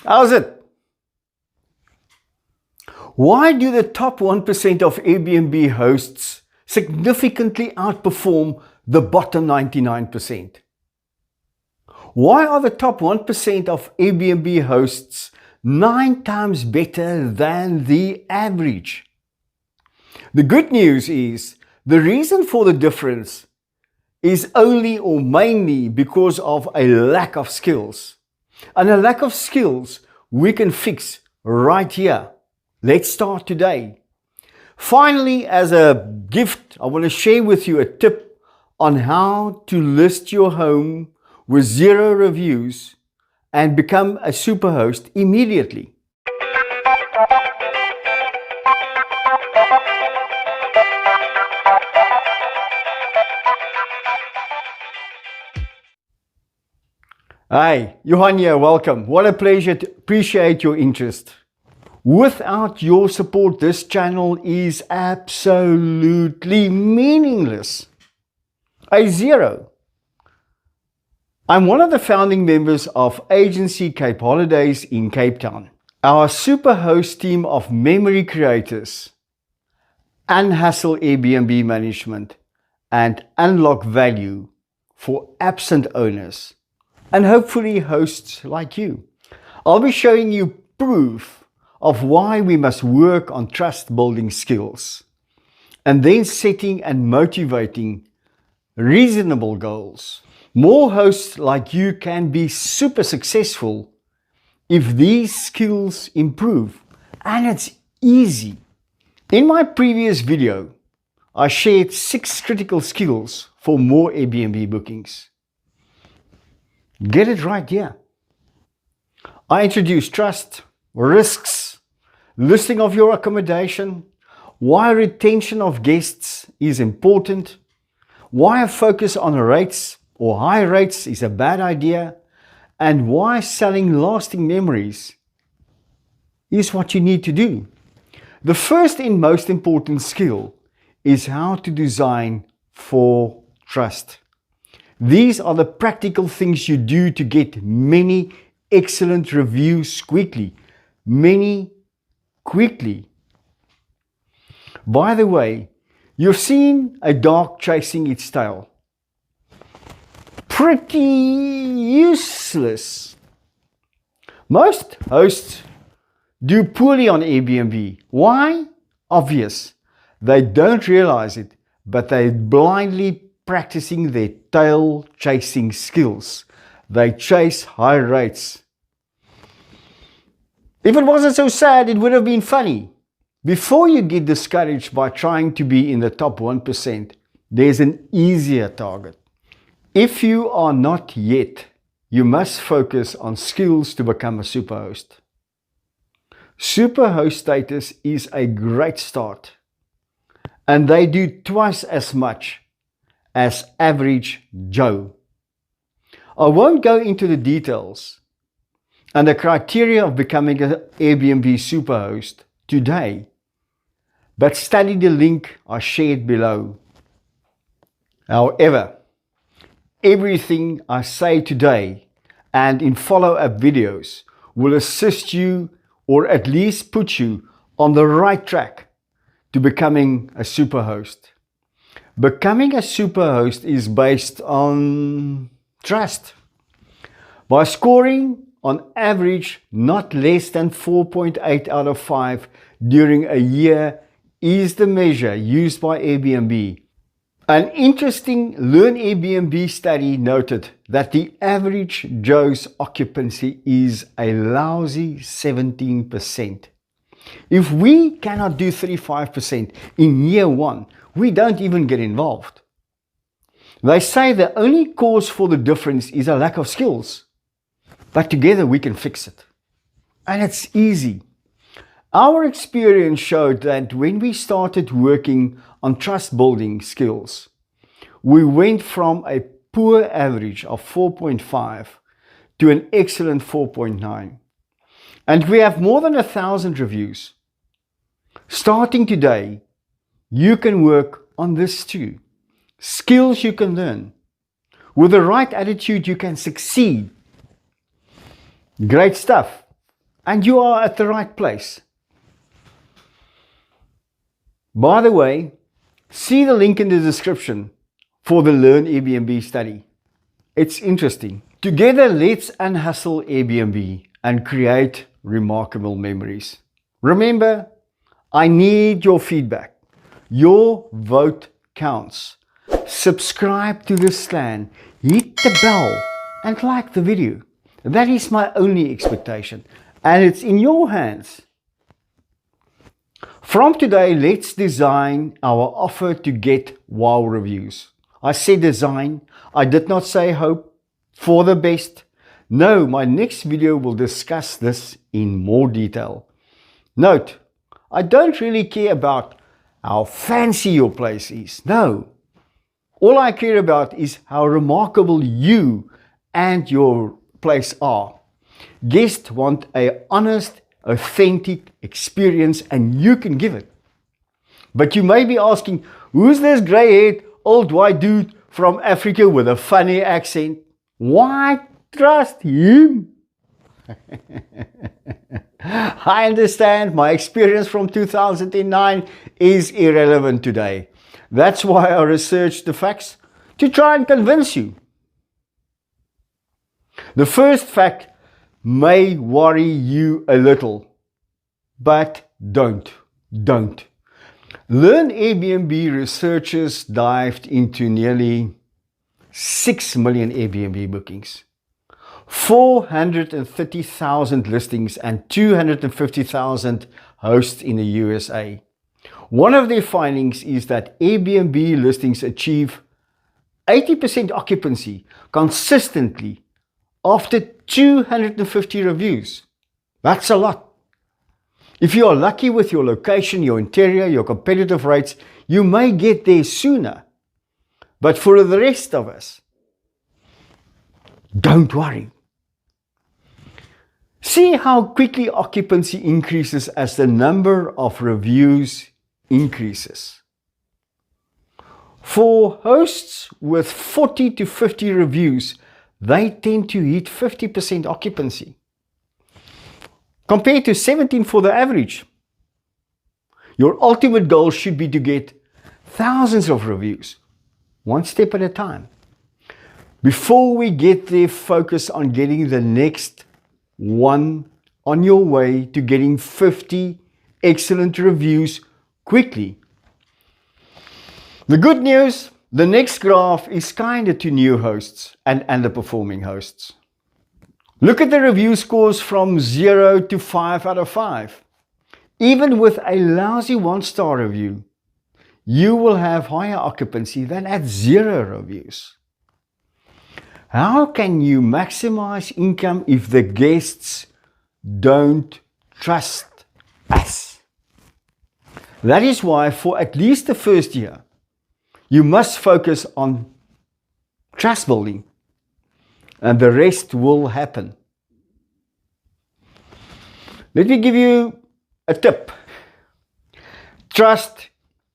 How's it? Why do the top 1% of Airbnb hosts significantly outperform the bottom 99%? Why are the top 1% of Airbnb hosts 9 times better than the average? The good news is the reason for the difference is only or mainly because of a lack of skills. And a lack of skills we can fix right here. Let's start today. Finally, as a gift, I want to share with you a tip on how to list your home with 0 reviews and become a superhost immediately. Hi, Johan here, welcome. What a pleasure to appreciate your interest. Without your support, this channel is absolutely meaningless. A 0. I'm one of the founding members of Agency.CapeHolidays in Cape Town. Our superhost team of memory creators, unhustle Airbnb management, and unlock value for absent owners, and hopefully hosts like you. I'll be showing you proof of why we must work on trust building skills, and then setting and motivating reasonable goals. More hosts like you can be super successful if these skills improve, and it's easy. In my previous video, I shared 6 critical skills for more Airbnb bookings. Get it right here. I introduced trust, risks, listing of your accommodation, why retention of guests is important, why a focus on rates or high rates is a bad idea, and why selling lasting memories is what you need to do. The first and most important skill is how to design for trust. These are the practical things you do to get many excellent reviews quickly. Quickly. By the way, you've seen a dog chasing its tail. Pretty useless. Most hosts do poorly on Airbnb. Why? Obvious. They don't realize it, but they're blindly practicing their tail chasing skills. They chase high rates. If it wasn't so sad, it would have been funny. Before you get discouraged by trying to be in the top 1%, there's an easier target. If you are not yet, you must focus on skills to become a superhost. Superhost status is a great start, and they do twice as much as average Joe. I won't go into the details and the criteria of becoming an Airbnb superhost today, but study the link I shared below. However, everything I say today and in follow-up videos will assist you, or at least put you on the right track to becoming a superhost. Becoming a superhost is based on trust. By scoring on average not less than 4.8 out of 5 during a year is the measure used by Airbnb. An interesting Learn Airbnb study noted that the average Joe's occupancy is a lousy 17%. If we cannot do 35% in year 1, we don't even get involved. They say the only cause for the difference is a lack of skills, but together we can fix it. And it's easy. Our experience showed that when we started working on trust building skills, we went from a poor average of 4.5 to an excellent 4.9. And we have more than 1,000 reviews. Starting today, you can work on this too. Skills you can learn. With the right attitude, you can succeed. Great stuff. and you are at the right place. By the way, see the link in the description for the Learn Airbnb study. It's interesting. Together, let's unhustle Airbnb and create remarkable memories. Remember, I need your feedback. Your vote counts. Subscribe to this slan, hit the bell, and like the video. That is my only expectation, and it's in your hands. From today, let's design our offer to get wow reviews. I said design, I did not say hope for the best. No, my next video will discuss this in more detail. Note, I don't really care about how fancy your place is. No, all I care about is how remarkable you and your place are. Guests want an honest, authentic experience, and you can give it. But you may be asking, who's this grey-haired old white dude from Africa with a funny accent? Why trust him? I understand my experience from 2009 is irrelevant today. That's why I researched the facts to try and convince you. The first fact may worry you a little, but don't. Learn Airbnb researchers dived into nearly 6 million Airbnb bookings, 430,000 listings, and 250,000 hosts in the USA. One of their findings is that Airbnb listings achieve 80% occupancy consistently after 250 reviews. That's a lot. If you are lucky with your location, your interior, your competitive rates, you may get there sooner. But for the rest of us, don't worry. See how quickly occupancy increases as the number of reviews increases. For hosts with 40 to 50 reviews, they tend to hit 50% occupancy, compared to 17 for the average. Your ultimate goal should be to get thousands of reviews, one step at a time. Before we get there, focus on getting the next one on your way to getting 50 excellent reviews quickly. The good news, the next graph is kinder to new hosts and underperforming hosts. Look at the review scores from 0 to 5 out of 5. Even with a lousy 1-star review, you will have higher occupancy than at 0 reviews. How can you maximize income if the guests don't trust us? That is why for at least the first year, you must focus on trust building, and the rest will happen. Let me give you a tip. Trust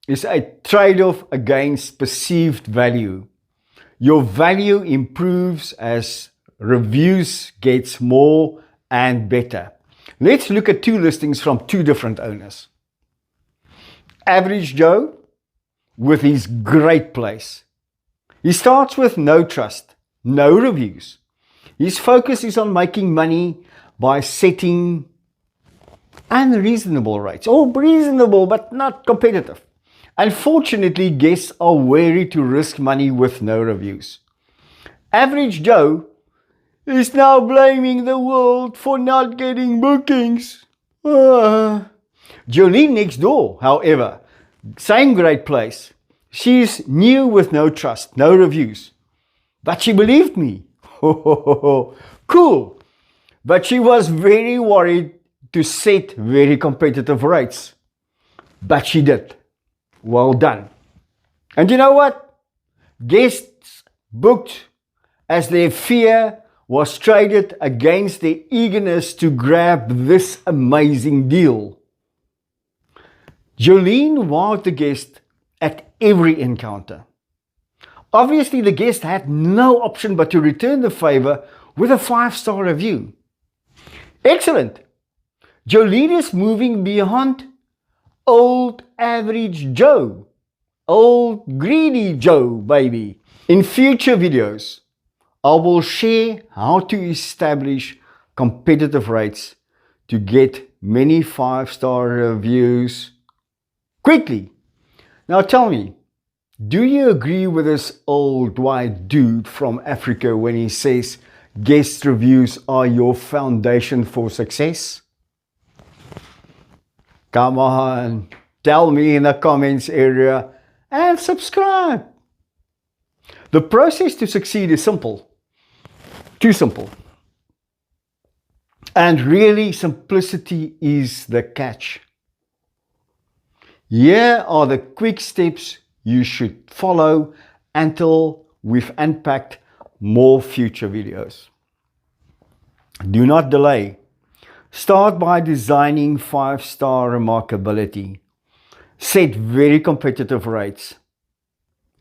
is a trade-off against perceived value. Your value improves as reviews gets more and better. Let's look at 2 listings from 2 different owners. Average Joe with his great place. He starts with no trust, no reviews. His focus is on making money by setting unreasonable rates, or reasonable but not competitive. Unfortunately, guests are wary to risk money with no reviews. Average Joe is now blaming the world for not getting bookings. Jolene next door, however, same great place. She's new with no trust, no reviews. But she believed me. Cool. But she was very worried to set very competitive rates. But she did. Well done. And you know what? Guests booked as their fear was traded against their eagerness to grab this amazing deal. Jolene wowed the guest at every encounter. Obviously, the guest had no option but to return the favor with a 5-star review. Excellent. Jolene is moving beyond old average Joe. Old greedy Joe, baby. In future videos, I will share how to establish competitive rates to get many 5-star reviews quickly. Now tell me, do you agree with this old white dude from Africa when he says guest reviews are your foundation for success? Come on, tell me in the comments area and subscribe. The process to succeed is simple. Too simple. And really, simplicity is the catch. Here are the quick steps you should follow until we've unpacked more future videos. Do not delay. Start by designing 5-star remarkability. Set very competitive rates.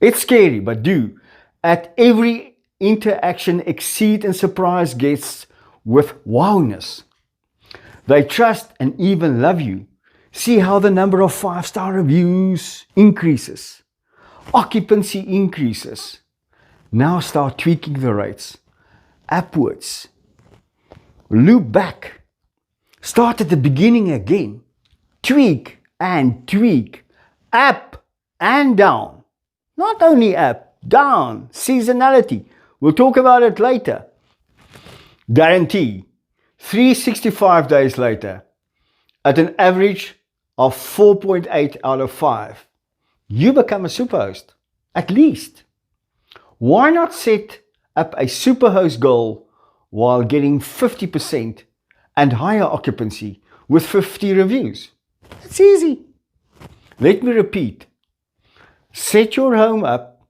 It's scary, but do. At every interaction, exceed and surprise guests with wowness. They trust and even love you. See how the number of 5-star reviews increases. Occupancy increases. Now start tweaking the rates upwards. Loop back. Start at the beginning again. Tweak and tweak. Up and down. Not only up, down. Seasonality. We'll talk about it later. Guarantee. 365 days later, at an average of 4.8 out of 5, you become a superhost. At least. Why not set up a superhost goal while getting 50% and higher occupancy with 50 reviews? It's easy. Let me repeat. Set your home up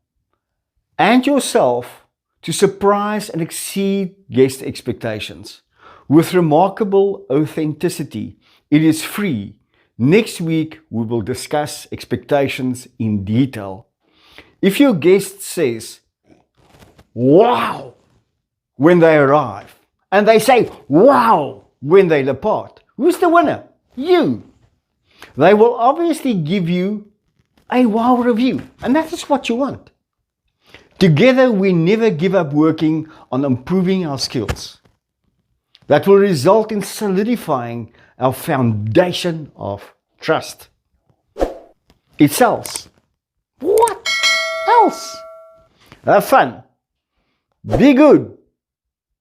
and yourself to surprise and exceed guest expectations. With remarkable authenticity, it is free. Next week, we will discuss expectations in detail. If your guest says, wow, when they arrive, and they say, wow, when they depart, who's the winner? You. They will obviously give you a wow review, and that is what you want. Together, we never give up working on improving our skills. That will result in solidifying our foundation of trust. It sells. What else? Have fun. Be good.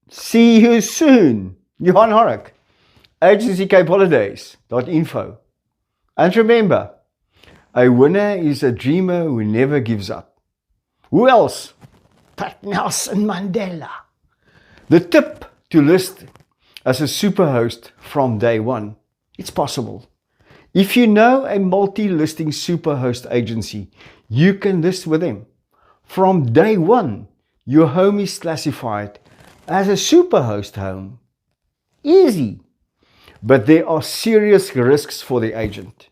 See you soon. Johan Horrocks, Agency.CapeHolidays.Info. And remember, a winner is a dreamer who never gives up. Who else? But Nelson Mandela. The tip to list as a superhost from day one. It's possible. If you know a multi-listing superhost agency, you can list with them. From day one, your home is classified as a superhost home. Easy. But there are serious risks for the agent.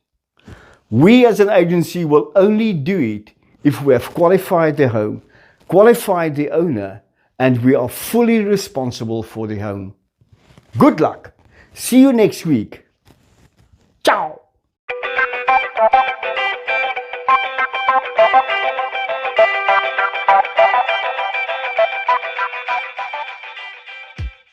We as an agency will only do it if we have qualified the home, qualified the owner, and we are fully responsible for the home. Good luck. See you next week. Ciao.